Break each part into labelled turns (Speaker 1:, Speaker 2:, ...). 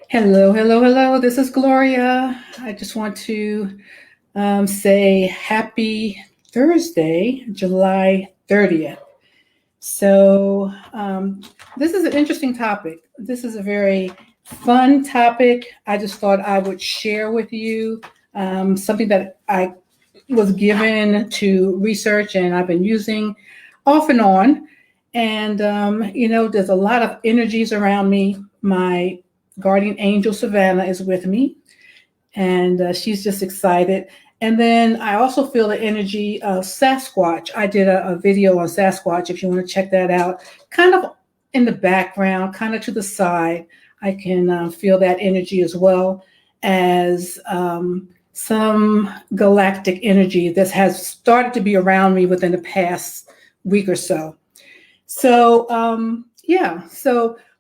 Speaker 1: Hello, hello, hello. This is Gloria. I just want to say happy Thursday, July 30th. So, this is an interesting topic. This is a very fun topic. I just thought I would share with you something that I was given to research and I've been using off and on. And, there's a lot of energies around me. My guardian angel Savannah is with me, and she's just excited. And then I also feel the energy of Sasquatch. I did a video on Sasquatch. If you want to check that out, kind of in the background, kind of to the side, I can feel that energy as well as some galactic energy that has started to be around me within the past week or so. So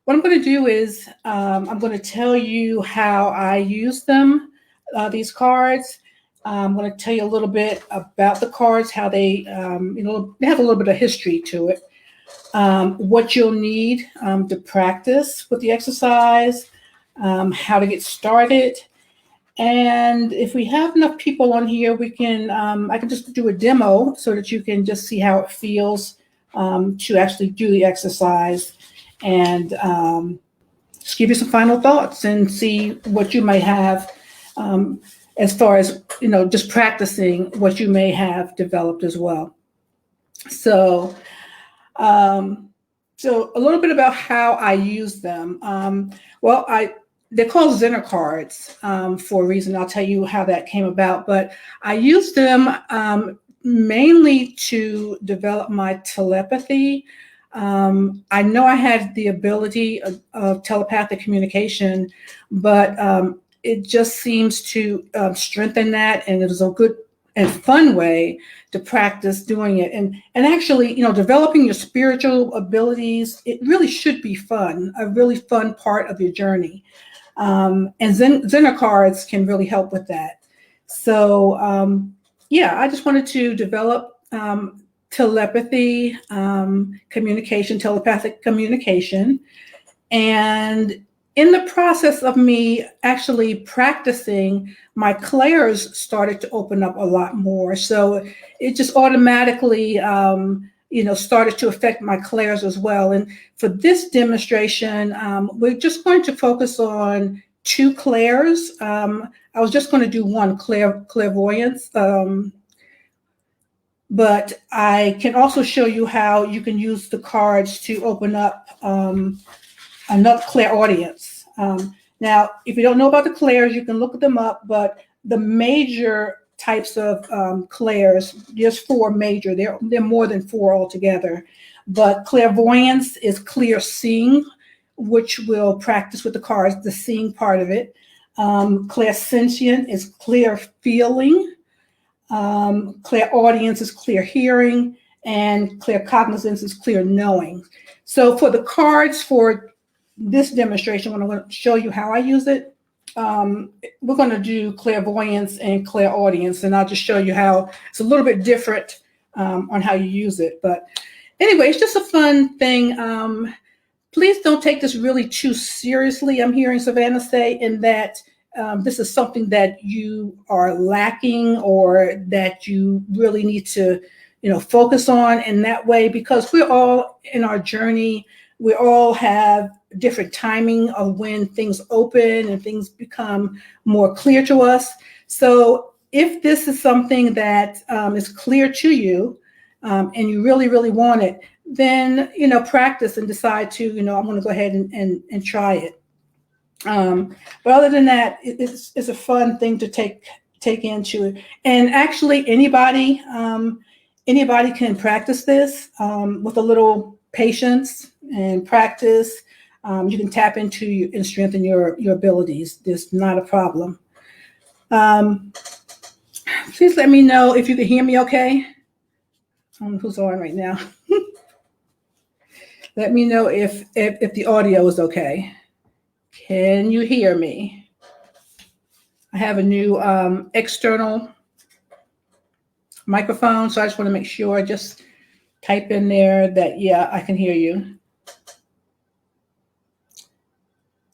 Speaker 1: what I'm going to do is I'm going to tell you how I use them, these cards. I'm going to tell you a little bit about the cards, how they, they have a little bit of history to it. What you'll need to practice with the exercise, how to get started. And if we have enough people on here, I can just do a demo so that you can just see how it feels to actually do the exercise and just give you some final thoughts and see what you may have as far as, just practicing what you may have developed as well. So, so a little bit about how I use them. They're called Zenner Cards for a reason. I'll tell you how that came about, but I use them mainly to develop my telepathy. I know I had the ability of telepathic communication, but it just seems to strengthen that, and it was a good and fun way to practice doing it. And actually, developing your spiritual abilities, it really should be fun, a really fun part of your journey. And Zenner Cards can really help with that. So, I just wanted to develop telepathy, telepathic communication. And in the process of me actually practicing, my clairs started to open up a lot more. So it just automatically, started to affect my clairs as well. And for this demonstration, we're just going to focus on two clairs. I was just going to do one clairvoyance, but I can also show you how you can use the cards to open up another clairaudience. Now, if you don't know about the clairs, you can look them up, but the major types of clairs, there's four major. They're more than four altogether. But clairvoyance is clear seeing, which we'll practice with the cards, the seeing part of it. Clairsentient is clear feeling. Clairaudience is clear hearing, and claircognizance is clear knowing. So for the cards for this demonstration, when I'm going to show you how I use it, we're going to do clairvoyance and clairaudience, and I'll just show you how it's a little bit different on how you use it. But anyway, it's just a fun thing. Please don't take this really too seriously, I'm hearing Savannah say, in that this is something that you are lacking or that you really need to, focus on in that way, because we're all in our journey. We all have different timing of when things open and things become more clear to us. So if this is something that is clear to you and you really, really want it, then, practice and decide to, I'm going to go ahead and try it. But other than that, it's a fun thing to take into it. And actually anybody can practice this with a little patience and practice. You can tap into and strengthen your abilities. There's not a problem. Please let me know if you can hear me okay. I don't know who's on right now. Let me know if the audio is okay. Can you hear me? I have a new external microphone, so I just want to make sure. Just type in there that, yeah, I can hear you.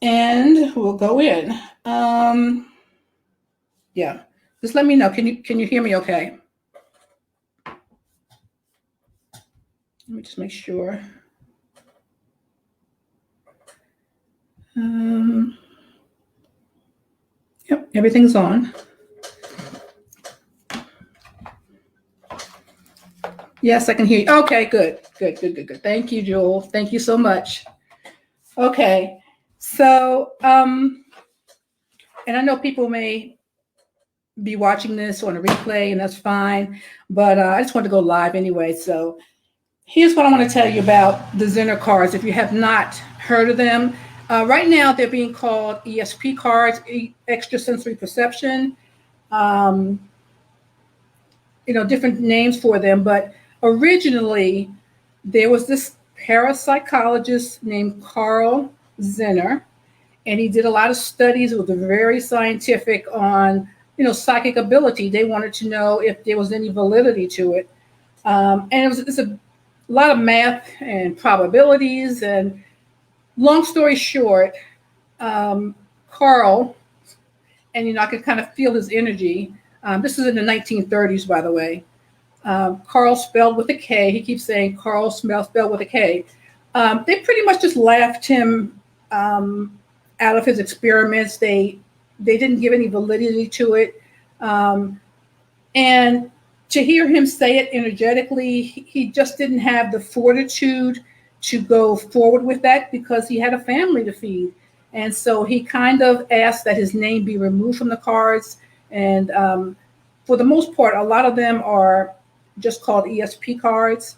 Speaker 1: And we'll go in. Yeah, just let me know. Can you hear me okay? Let me just make sure. Yep, everything's on. Yes, I can hear you. Okay, good. Thank you, Jewel. Thank you so much. Okay, so and I know people may be watching this on a replay, and that's fine. But I just wanted to go live anyway. So here's what I want to tell you about the Zenner cards. If you have not heard of them, right now they're being called ESP cards, extrasensory perception. Different names for them, but originally there was this parapsychologist named Carl Zenner, and he did a lot of studies. It was very scientific on, psychic ability. They wanted to know if there was any validity to it. And it's a lot of math and probabilities. And long story short, Carl, and I could kind of feel his energy. This is in the 1930s, by the way. Carl spelled with a K. He keeps saying Carl spelled with a K. They pretty much just laughed him out of his experiments. They didn't give any validity to it. And to hear him say it energetically, he just didn't have the fortitude to go forward with that because he had a family to feed. And so he kind of asked that his name be removed from the cards. And for the most part, a lot of them are just called ESP cards.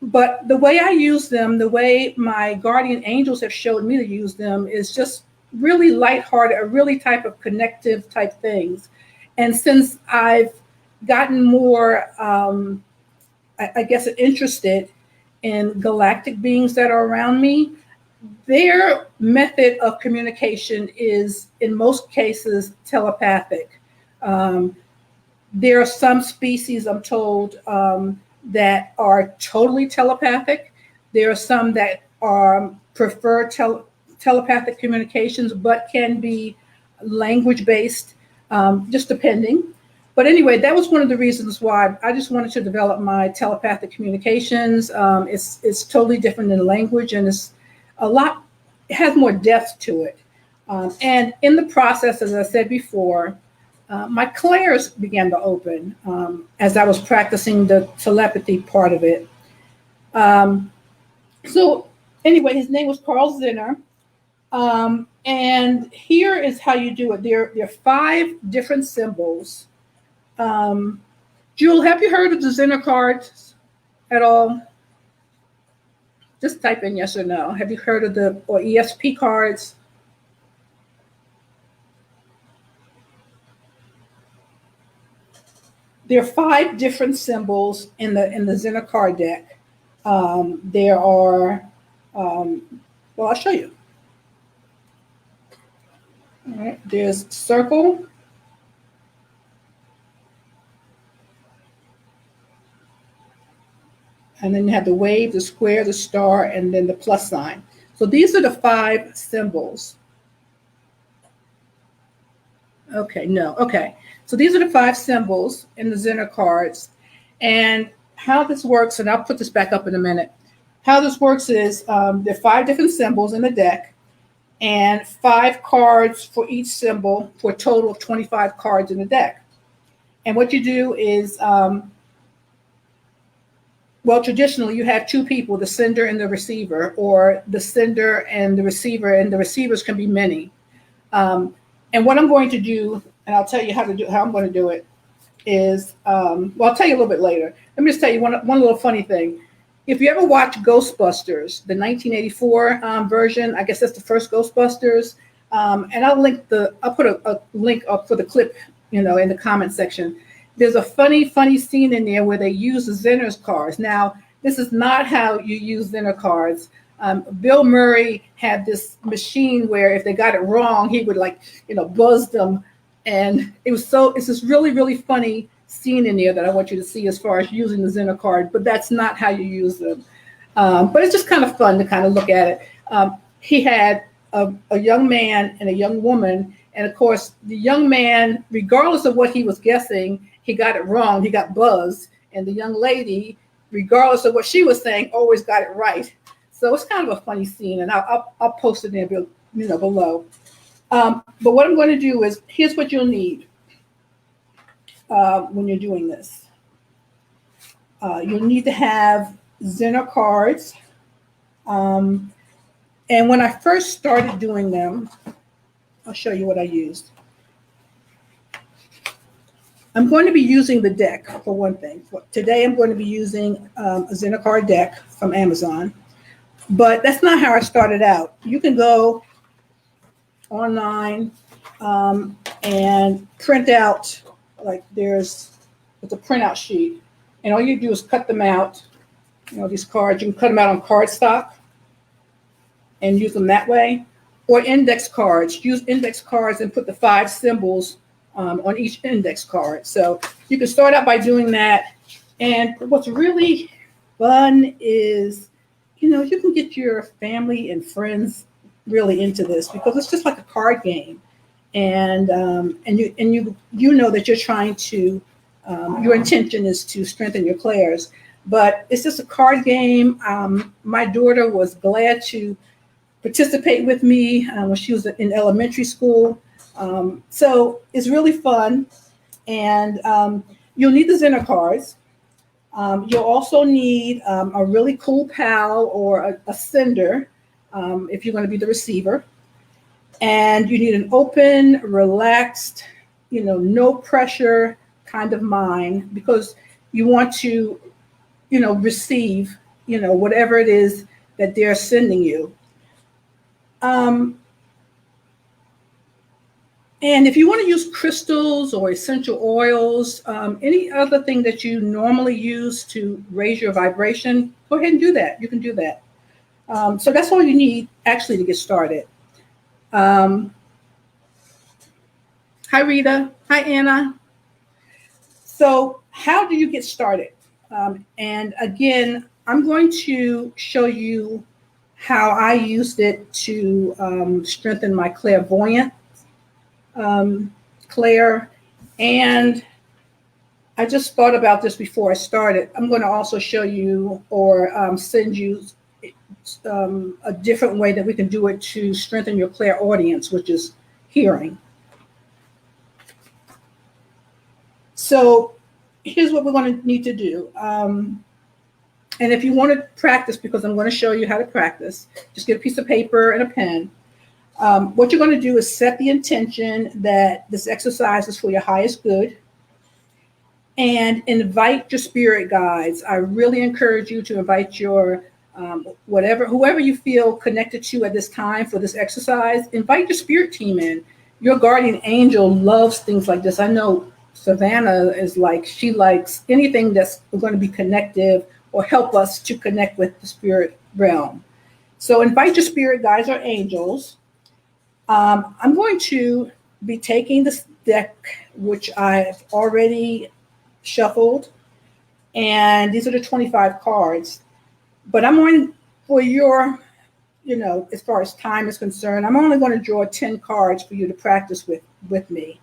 Speaker 1: But the way I use them, the way my guardian angels have showed me to use them is just really lighthearted, a really type of connective type things. And since I've gotten more, I guess, interested in galactic beings that are around me, their method of communication is, in most cases, telepathic. There are some species, I'm told, that are totally telepathic. There are some that prefer telepathic communications, but can be language-based, just depending. But anyway, that was one of the reasons why I just wanted to develop my telepathic communications. It's totally different than language, and it has more depth to it. And in the process, as I said before, my clairs began to open as I was practicing the telepathy part of it. So anyway, his name was Carl Zenner. And here is how you do it. There are 5 different symbols. Jewel, have you heard of the Zenner cards at all? Just type in yes or no. Have you heard of or ESP cards? There are 5 different symbols in the Zenner card deck. There are, well, I'll show you. All right, there's circle. And then you have the wave, the square, the star, and then the plus sign. So these are the 5 symbols. Okay, no, okay. So these are the 5 symbols in the Zenner cards. And how this works, and I'll put this back up in a minute. How this works is there are 5 different symbols in the deck and 5 cards for each symbol for a total of 25 cards in the deck. And what you do is, well, traditionally you have 2 people, the sender and the receiver, or the sender and the receivers can be many. And what I'm going to do, and I'll tell you how I'm going to do it, is, well, I'll tell you a little bit later. Let me just tell you one little funny thing. If you ever watch Ghostbusters, the 1984 version, I guess that's the first Ghostbusters, and I'll put a link up for the clip, in the comment section. There's a funny scene in there where they use the Zenner's cards. Now, this is not how you use Zenner cards. Bill Murray had this machine where if they got it wrong, he would buzz them. And it's this really, really funny scene in there that I want you to see as far as using the Zenner card, but that's not how you use them. But it's just kind of fun to kind of look at it. He had a young man and a young woman. And of course, the young man, regardless of what he was guessing, he got it wrong. He got buzzed. And the young lady, regardless of what she was saying, always got it right. So it's kind of a funny scene, and I'll post it there, below. But what I'm going to do is, here's what you'll need when you're doing this. You'll need to have Zenner cards. And when I first started doing them, I'll show you what I used. I'm going to be using the deck for one thing. Today I'm going to be using a Zenner card deck from Amazon, but that's not how I started out. You can go online and print out, like it's a printout sheet, and all you do is cut them out. These cards, you can cut them out on cardstock and use them that way, or index cards. Use index cards and put the 5 symbols on each index card. So you can start out by doing that. And what's really fun is, you can get your family and friends really into this, because it's just like a card game. And you know that you're trying to, your intention is to strengthen your clairs, but it's just a card game. My daughter was glad to participate with me when she was in elementary school. So it's really fun. And you'll need the Zenner cards. You'll also need a really cool pal or a sender if you're going to be the receiver. And you need an open, relaxed, no pressure kind of mind, because you want to, receive, whatever it is that they're sending you. And if you want to use crystals or essential oils, any other thing that you normally use to raise your vibration, go ahead and do that. You can do that. So that's all you need actually to get started. Hi, Rita. Hi, Anna. So how do you get started? And again, I'm going to show you how I used it to strengthen my clairvoyant clair. And I just thought about this before I started. I'm going to also show you or send you a different way that we can do it to strengthen your clairaudience, which is hearing. So here's what we're going to need to do. And if you want to practice, because I'm going to show you how to practice, just get a piece of paper and a pen. What you're going to do is set the intention that this exercise is for your highest good, and invite your spirit guides. I really encourage you to invite your whoever you feel connected to at this time for this exercise. Invite your spirit team in. Your guardian angel loves things like this. I know Savannah is she likes anything that's going to be connective or help us to connect with the spirit realm. So invite your spirit guides or angels. I'm going to be taking this deck, which I've already shuffled, and these are the 25 cards. But I'm going, for your, as far as time is concerned, I'm only going to draw 10 cards for you to practice with me.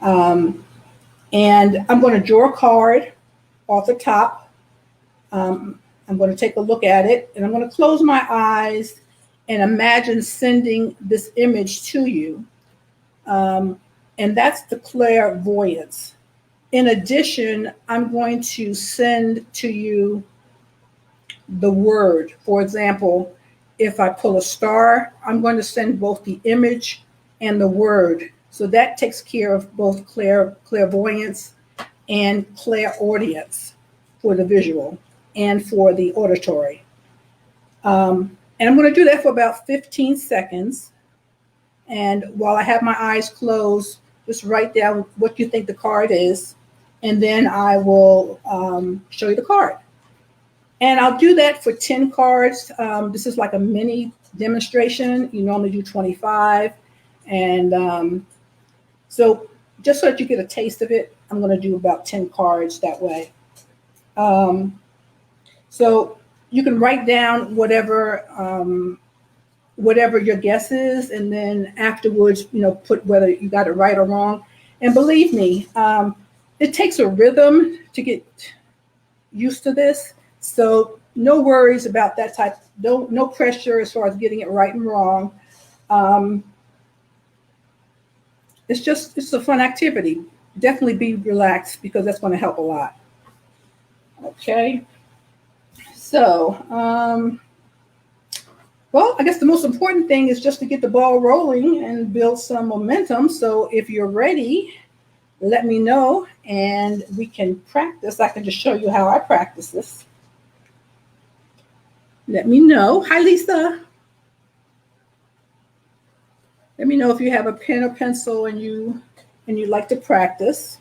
Speaker 1: And I'm going to draw a card off the top. I'm going to take a look at it, and I'm going to close my eyes and imagine sending this image to you. And that's the clairvoyance. In addition, I'm going to send to you the word. For example, if I pull a star, I'm going to send both the image and the word. So that takes care of both clairvoyance and clairaudience for the visual and for the auditory. And I'm going to do that for about 15 seconds. And while I have my eyes closed, just write down what you think the card is, and then I will show you the card. And I'll do that for 10 cards. This is like a mini demonstration. You normally do 25. And so just so that you get a taste of it, I'm going to do about 10 cards that way. So you can write down whatever whatever your guess is, and then afterwards, put whether you got it right or wrong. And believe me, it takes a rhythm to get used to this. So no worries about that type. No pressure as far as getting it right and wrong. Um, it's a fun activity. Definitely be relaxed because that's going to help a lot. Okay. So, well, I guess the most important thing is just to get the ball rolling and build some momentum. So if you're ready, let me know and we can practice. I can just show you how I practice this. Let me know. Hi, Lisa. Let me know if you have a pen or pencil and you'd like to practice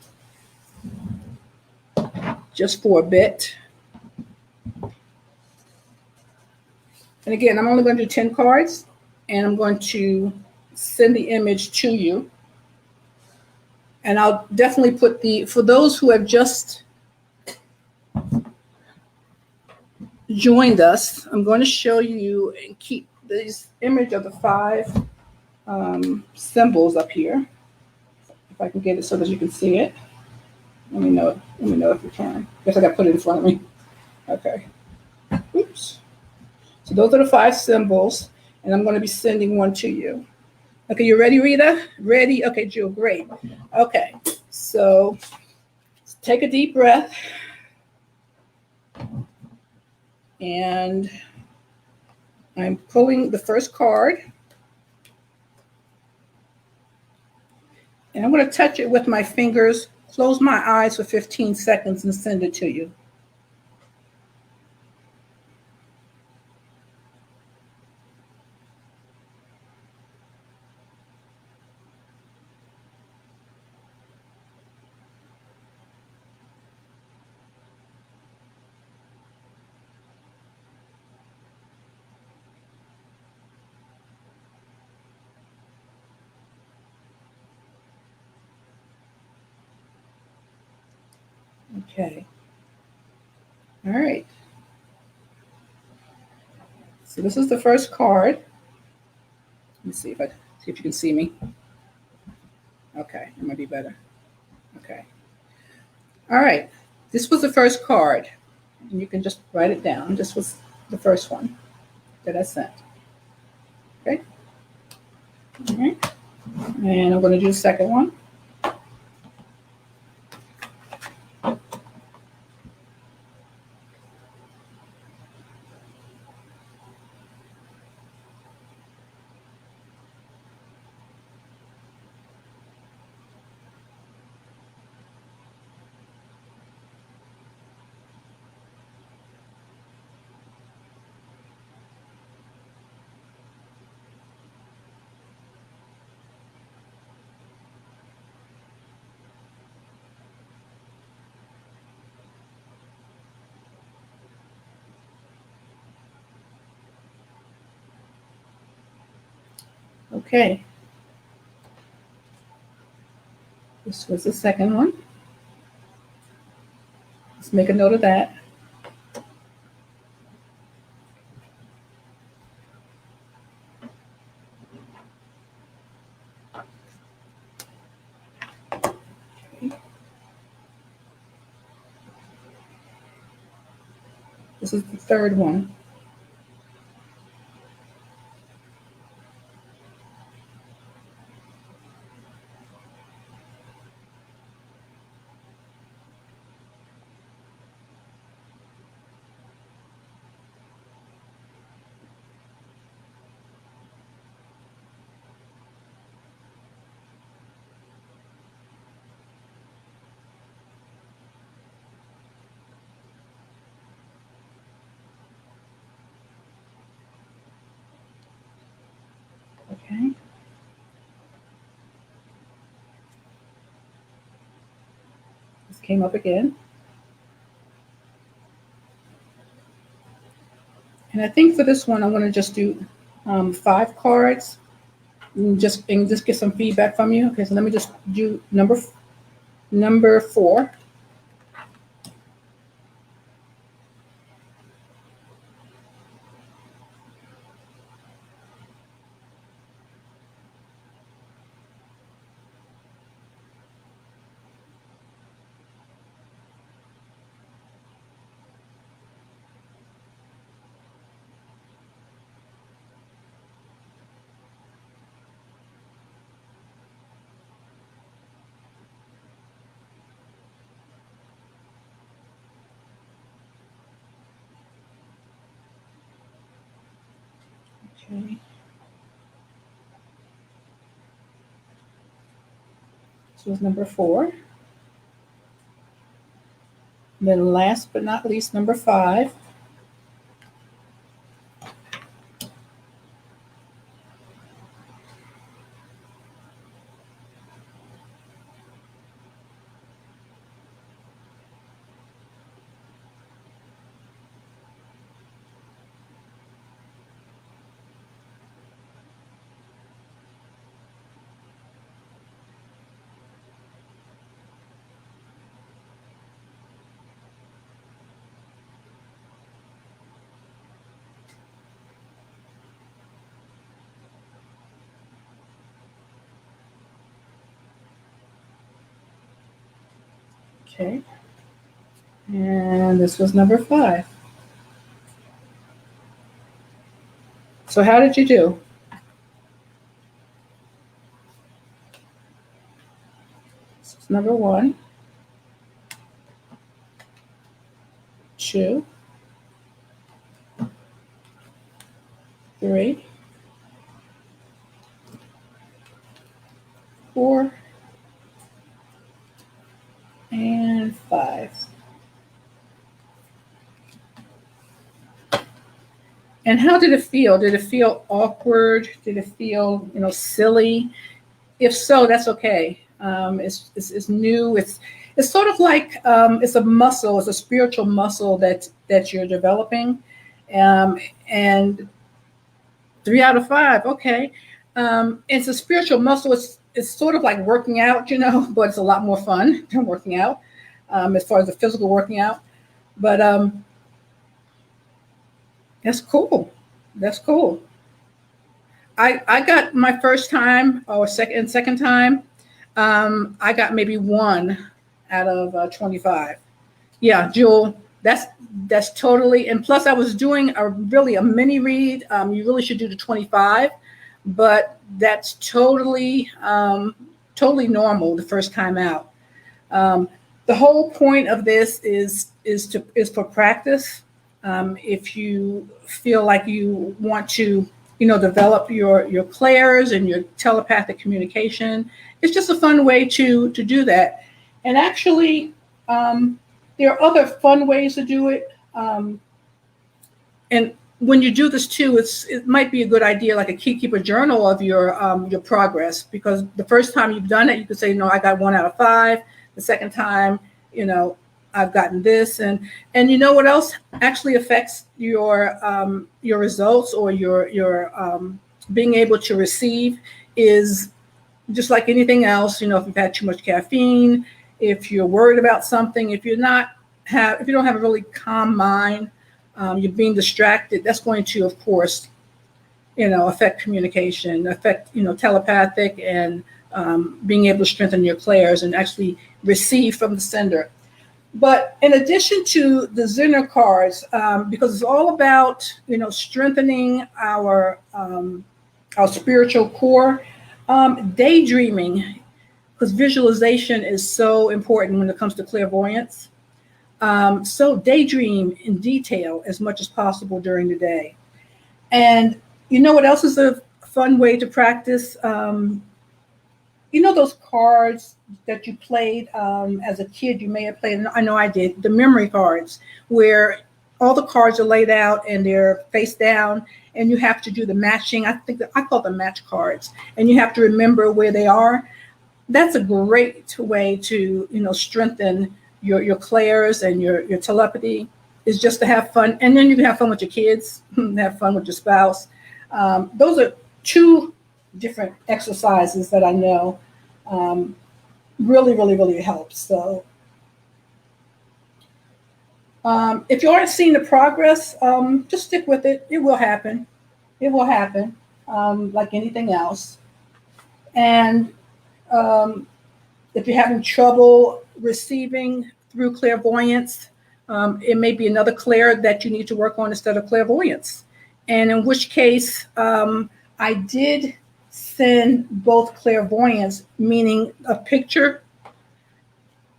Speaker 1: just for a bit. And again, I'm only going to do 10 cards and I'm going to send the image to you. And I'll definitely put for those who have just joined us, I'm going to show you and keep this image of the 5 symbols up here. If I can get it so that you can see it. Let me know if you can. Guess I got to put it in front of me. Okay. Oops. So those are the 5 symbols, and I'm going to be sending one to you. Okay, you ready, Rita? Ready? Okay, Jill, great. Okay, so take a deep breath. And I'm pulling the first card. And I'm going to touch it with my fingers, close my eyes for 15 seconds, and send it to you. Okay. All right. So this is the first card. Let me see if you can see me. Okay, it might be better. Okay. All right. This was the first card. And you can just write it down. This was the first one that I sent. Okay. All right. And I'm going to do the second one. Okay. This was the second one. Let's make a note of that. This is the third one. Okay. This came up again. And I think for this one, I'm going to just do 5 cards and just get some feedback from you. Okay, so let me just do number 4. Okay. This was number 4. Then last but not least, number 5. Okay. And this was number 5. So how did you do? This is number 1, 2, 3, 4, and 5. And how did it feel? Did it feel awkward? Did it feel, silly? If so, that's okay. It's new. It's sort of like it's a muscle. It's a spiritual muscle that you're developing. And 3 out of 5, okay. It's a spiritual muscle. It's sort of like working out, but it's a lot more fun than working out as far as the physical working out. But that's cool. That's cool. I got my first time or second time. I got maybe 1 out of 25. Yeah, Jewel, that's totally. And plus, I was doing a mini read. You really should do the 25, but that's totally normal the first time out. The whole point of this is for practice. If you feel like you want to, develop your clairs and your telepathic communication, it's just a fun way to do that. And actually, there are other fun ways to do it. And when you do this too, it might be a good idea, like keep a journal of your progress, because the first time you've done it, you could say, no, I got 1 out of 5. The second time, I've gotten this, and you know what else actually affects your results or your being able to receive is just like anything else. If you've had too much caffeine, if you're worried about something, if you don't have a really calm mind, you're being distracted. That's going to, of course, affect communication, affect telepathic, and being able to strengthen your clairs and actually receive from the sender. But in addition to the Zenner cards, because it's all about strengthening our spiritual core, daydreaming, because visualization is so important when it comes to clairvoyance. So daydream in detail as much as possible during the day. And you know what else is a fun way to practice? Those cards that you played as a kid, you may have played, I know I did, the memory cards, where all the cards are laid out and they're face down, and you have to do the matching. I call them match cards, and you have to remember where they are. That's a great way to strengthen your clairs and your telepathy, is just to have fun. And then you can have fun with your kids, have fun with your spouse. Those are 2 different exercises that I know really, really, really helps. So if you aren't seeing the progress, just stick with it. It will happen. It will happen, like anything else. And if you're having trouble receiving through clairvoyance, it may be another clair that you need to work on instead of clairvoyance. And in which case, I did send both clairvoyance, meaning a picture,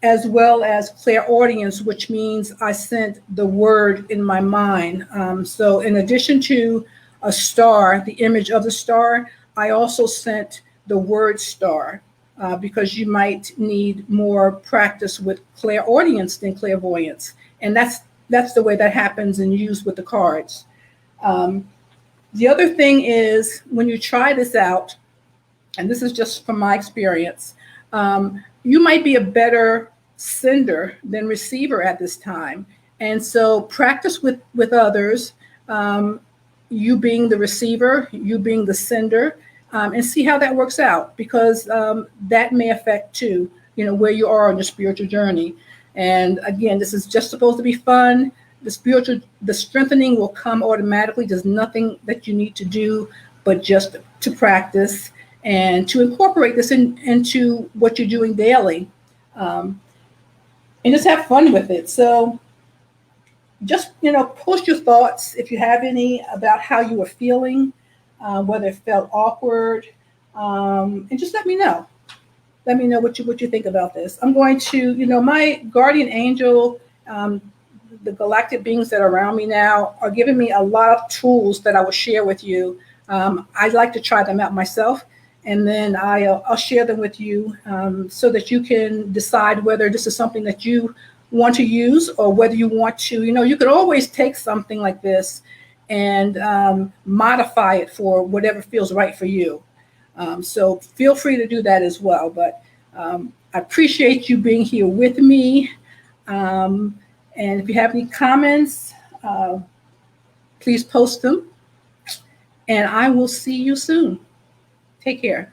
Speaker 1: as well as clairaudience, which means I sent the word in my mind. So in addition to a star, the image of the star, I also sent the word star because you might need more practice with clairaudience than clairvoyance. And that's the way that happens and used with the cards. Um, the other thing is when you try this out, and this is just from my experience, you might be a better sender than receiver at this time. And so practice with others, you being the receiver, you being the sender, and see how that works out, because that may affect too, where you are on your spiritual journey. And again, this is just supposed to be fun. The strengthening will come automatically. There's nothing that you need to do but just to practice and to incorporate this into what you're doing daily, and just have fun with it. So just, post your thoughts if you have any about how you were feeling, whether it felt awkward, and just let me know. Let me know what you think about this. I'm going to, my guardian angel, the galactic beings that are around me now are giving me a lot of tools that I will share with you. I'd like to try them out myself, and then I'll share them with you so that you can decide whether this is something that you want to use, or whether you want to, you could always take something like this and modify it for whatever feels right for you. So feel free to do that as well. But I appreciate you being here with me. And if you have any comments, please post them. And I will see you soon. Take care.